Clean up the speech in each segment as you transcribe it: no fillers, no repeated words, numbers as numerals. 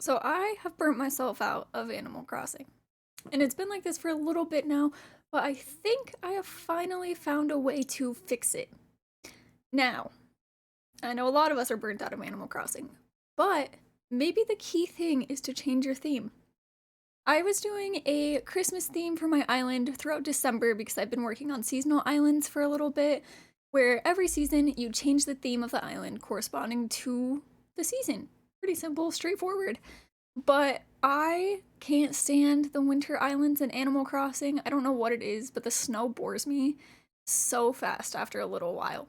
So I have burnt myself out of Animal Crossing. And it's been like this for a little bit now, but I think I have finally found a way to fix it. Now, I know a lot of us are burnt out of Animal Crossing, but maybe the key thing is to change your theme. I was doing a Christmas theme for my island throughout December because I've been working on seasonal islands for a little bit, where every season you change the theme of the island corresponding to the season. Pretty simple, straightforward. But I can't stand the winter islands in Animal Crossing. I don't know what it is, but the snow bores me so fast after a little while.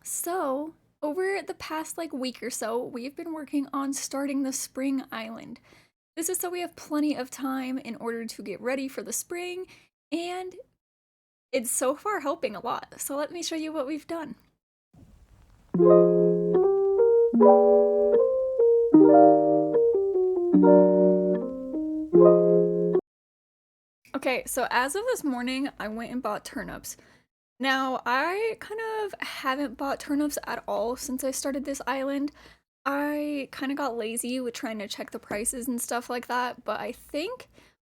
So, over the past week or so, we've been working on starting the spring island. This is so we have plenty of time in order to get ready for the spring, and it's so far helping a lot. So let me show you what we've done. Okay, so as of this morning, I went and bought turnips. Now, I kind of haven't bought turnips at all since I started this island. I kind of got lazy with trying to check the prices and stuff like that, but I think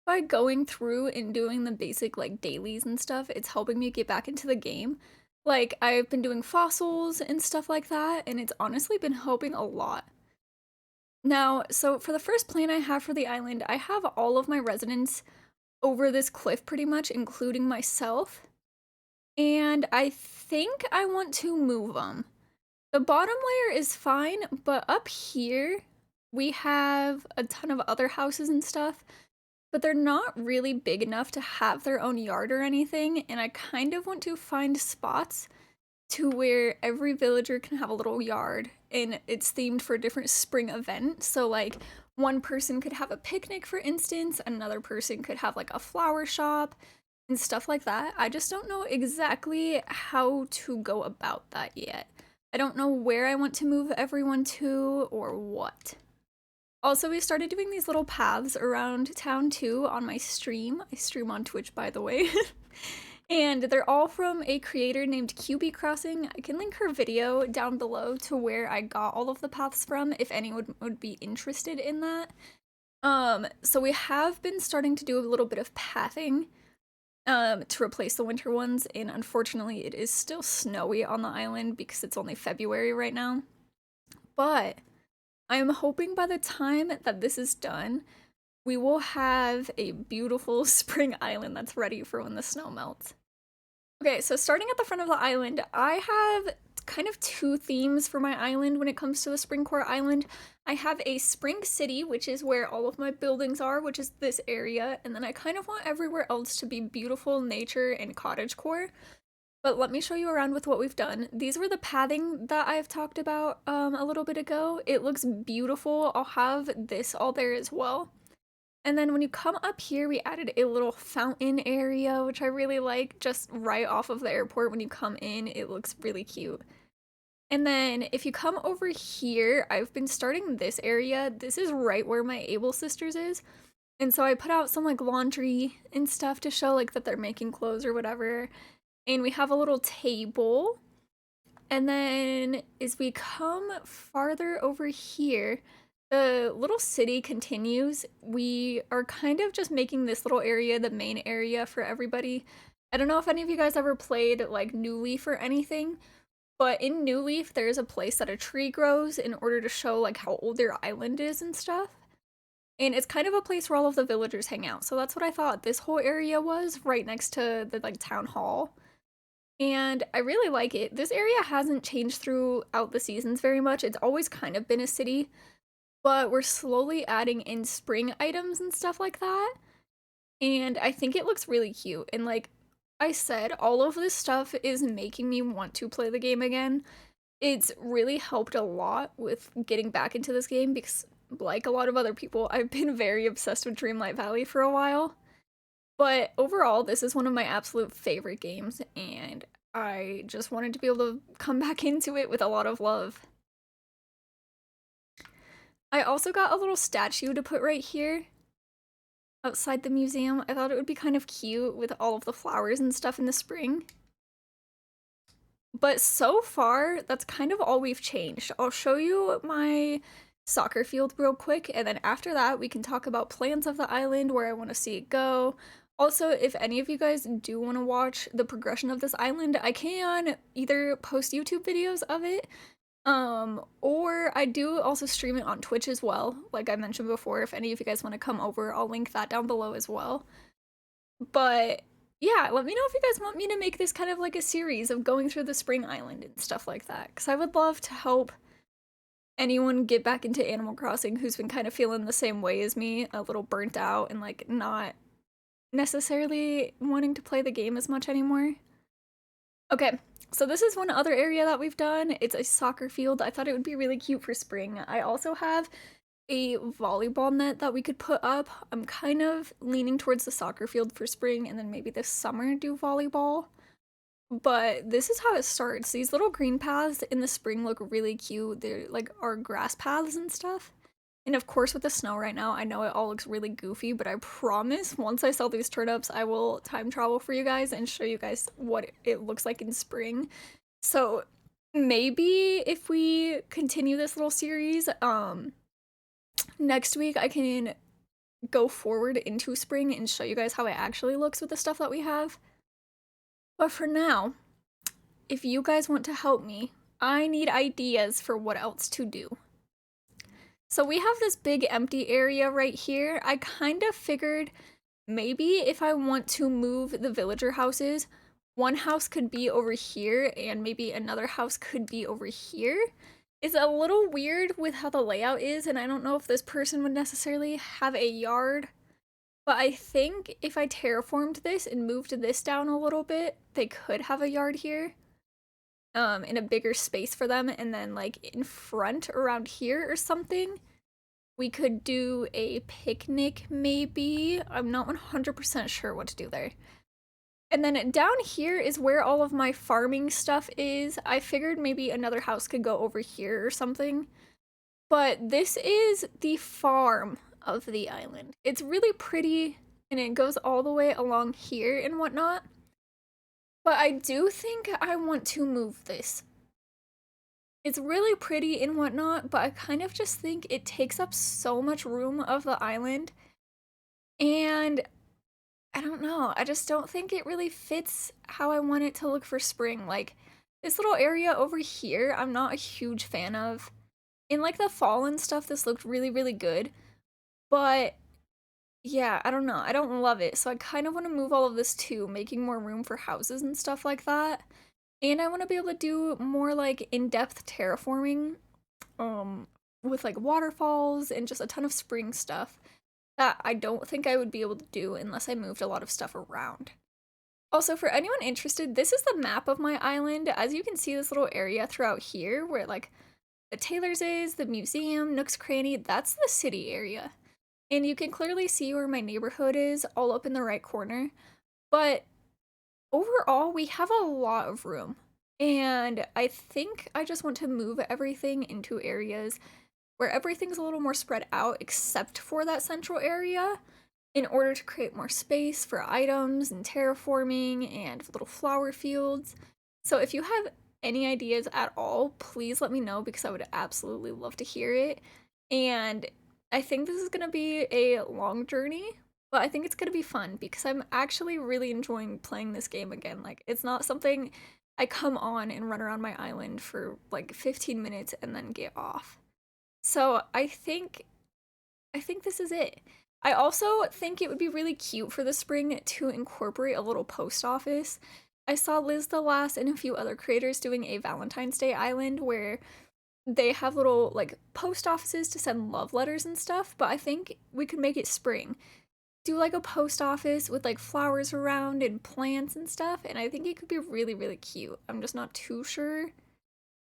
by going through and doing the basic dailies and stuff, it's helping me get back into the game. Like, I've been doing fossils and stuff like that, and it's honestly been helping a lot. Now, so for the first plan I have for the island, I have all of my residents over this cliff pretty much, including myself. And I think I want to move them. The bottom layer is fine, but up here we have a ton of other houses and stuff, but they're not really big enough to have their own yard or anything, and I kind of want to find spots to where every villager can have a little yard and it's themed for a different spring event. So one person could have a picnic, for instance, another person could have a flower shop and stuff like that. I just don't know exactly how to go about that yet. I don't know where I want to move everyone to or what. Also, we started doing these little paths around town too on my stream. I stream on Twitch, by the way. And they're all from a creator named QB Crossing. I can link her video down below to where I got all of the paths from if anyone would be interested in that. So we have been starting to do a little bit of pathing to replace the winter ones, and unfortunately it is still snowy on the island because it's only February right now. But I am hoping by the time that this is done, we will have a beautiful spring island that's ready for when the snow melts. Okay, so starting at the front of the island, I have kind of two themes for my island when it comes to the Springcore island. I have a spring city, which is where all of my buildings are, which is this area, and then I kind of want everywhere else to be beautiful nature and cottagecore. But let me show you around with what we've done. These were the pathing that I've talked about a little bit ago. It looks beautiful. I'll have this all there as well. And then when you come up here, we added a little fountain area, which I really like, just right off of the airport when you come in. It looks really cute. And then if you come over here, I've been starting this area. This is right where my Able Sisters is. And so I put out some laundry and stuff to show that they're making clothes or whatever. And we have a little table. And then as we come farther over here, the little city continues. We are kind of just making this little area the main area for everybody. I don't know if any of you guys ever played New Leaf or anything, but in New Leaf there's a place that a tree grows in order to show how old their island is and stuff. And it's kind of a place where all of the villagers hang out. So that's what I thought this whole area was, right next to the town hall. And I really like it. This area hasn't changed throughout the seasons very much. It's always kind of been a city, but we're slowly adding in spring items and stuff like that. And I think it looks really cute. And like I said, all of this stuff is making me want to play the game again. It's really helped a lot with getting back into this game because, like a lot of other people, I've been very obsessed with Dreamlight Valley for a while. But overall, this is one of my absolute favorite games, and I just wanted to be able to come back into it with a lot of love. I also got a little statue to put right here outside the museum. I thought it would be kind of cute with all of the flowers and stuff in the spring. But so far, that's kind of all we've changed. I'll show you my soccer field real quick, and then after that we can talk about plans of the island, where I want to see it go. Also, if any of you guys do want to watch the progression of this island, I can either post YouTube videos of it, or I do also stream it on Twitch as well. Like I mentioned before, if any of you guys want to come over, I'll link that down below as well. But yeah, let me know if you guys want me to make this kind of like a series of going through the Spring Island and stuff like that, because I would love to help anyone get back into Animal Crossing who's been kind of feeling the same way as me, a little burnt out and like not necessarily wanting to play the game as much anymore. Okay, so this is one other area that we've done. It's a soccer field. I thought it would be really cute for spring. I also have a volleyball net that we could put up. I'm kind of leaning towards the soccer field for spring, and then maybe this summer do volleyball. But this is how it starts. These little green paths in the spring look really cute. They're like our grass paths and stuff. And of course with the snow right now, I know it all looks really goofy, but I promise once I sell these turnips, I will time travel for you guys and show you guys what it looks like in spring. So maybe if we continue this little series, next week I can go forward into spring and show you guys how it actually looks with the stuff that we have. But for now, if you guys want to help me, I need ideas for what else to do. So we have this big empty area right here. I kind of figured maybe if I want to move the villager houses, one house could be over here and maybe another house could be over here. It's a little weird with how the layout is, and I don't know if this person would necessarily have a yard. But I think if I terraformed this and moved this down a little bit, they could have a yard here. In a bigger space for them, and then like in front around here or something, we could do a picnic maybe. I'm not 100% sure what to do there. And then down here is where all of my farming stuff is. I figured maybe another house could go over here or something. But this is the farm of the island. It's really pretty, and it goes all the way along here and whatnot. But I do think I want to move this. It's really pretty and whatnot, but I kind of just think it takes up so much room of the island. And I don't know, I just don't think it really fits how I want it to look for spring. Like, this little area over here, I'm not a huge fan of. In like the fall and stuff, this looked really, really good. But yeah, I don't know. I don't love it. So I kind of want to move all of this too, making more room for houses and stuff like that. And I want to be able to do more like in-depth terraforming with like waterfalls and just a ton of spring stuff that I don't think I would be able to do unless I moved a lot of stuff around. Also, for anyone interested, this is the map of my island. As you can see, this little area throughout here where like the Taylor's is, the museum, Nook's Cranny, that's the city area. And you can clearly see where my neighborhood is, all up in the right corner. But overall, we have a lot of room. And I think I just want to move everything into areas where everything's a little more spread out, except for that central area, in order to create more space for items and terraforming and little flower fields. So if you have any ideas at all, please let me know, because I would absolutely love to hear it. And I think this is going to be a long journey, but I think it's going to be fun because I'm actually really enjoying playing this game again. Like, it's not something I come on and run around my island for like 15 minutes and then get off. So I think this is it. I also think it would be really cute for the spring to incorporate a little post office. I saw Liz the Last and a few other creators doing a Valentine's Day island where they have little like post offices to send love letters and stuff, but I think we could make it spring. Do like a post office with like flowers around and plants and stuff, and I think it could be really, really cute. I'm just not too sure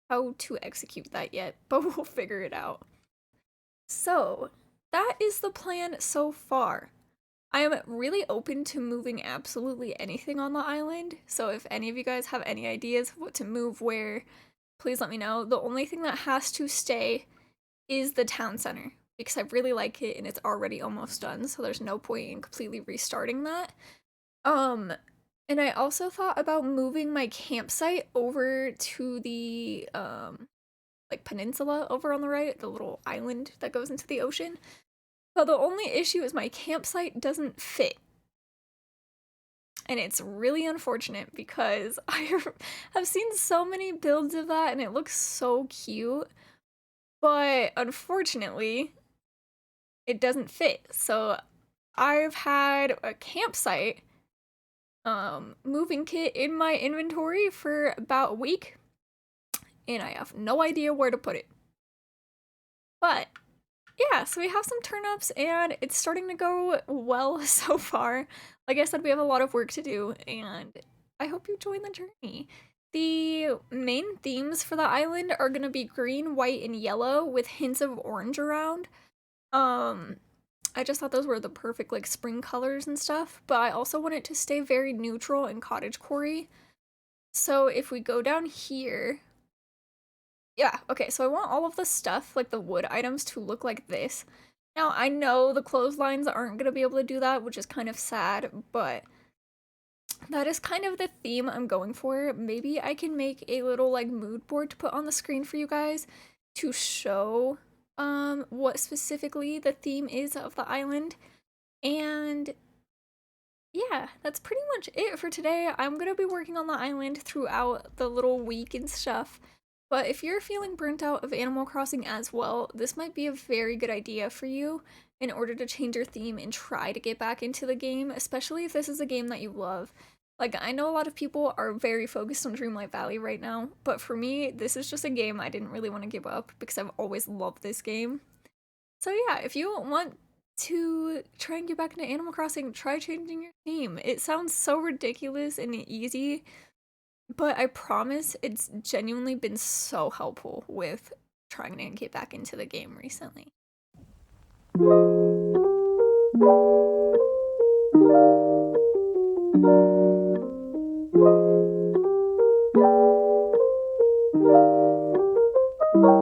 how to execute that yet, but we'll figure it out. So, that is the plan so far. I am really open to moving absolutely anything on the island, so if any of you guys have any ideas of what to move where, please let me know. The only thing that has to stay is the town center, because I really like it and it's already almost done, so there's no point in completely restarting that. And I also thought about moving my campsite over to the like peninsula over on the right, the little island that goes into the ocean. But the only issue is my campsite doesn't fit. And it's really unfortunate because I have seen so many builds of that and it looks so cute. But unfortunately, it doesn't fit. So I've had a campsite moving kit in my inventory for about a week, and I have no idea where to put it. But yeah, so we have some turnips and it's starting to go well so far. Like I said, we have a lot of work to do, and I hope you join the journey. The main themes for the island are gonna be green, white, and yellow with hints of orange around. I just thought those were the perfect like spring colors and stuff, but I also want it to stay very neutral and cottagecore-y. So if we go down here, yeah, okay, so I want all of the stuff, like the wood items, to look like this. Now, I know the clotheslines aren't gonna be able to do that, which is kind of sad, but that is kind of the theme I'm going for. Maybe I can make a little like mood board to put on the screen for you guys to show what specifically the theme is of the island. And yeah, that's pretty much it for today. I'm gonna be working on the island throughout the little week and stuff. But if you're feeling burnt out of Animal Crossing as well, this might be a very good idea for you in order to change your theme and try to get back into the game, especially if this is a game that you love. Like, I know a lot of people are very focused on Dreamlight Valley right now, but for me, this is just a game I didn't really want to give up because I've always loved this game. So yeah, if you want to try and get back into Animal Crossing, try changing your theme. It sounds so ridiculous and easy, but I promise it's genuinely been so helpful with trying to get back into the game recently.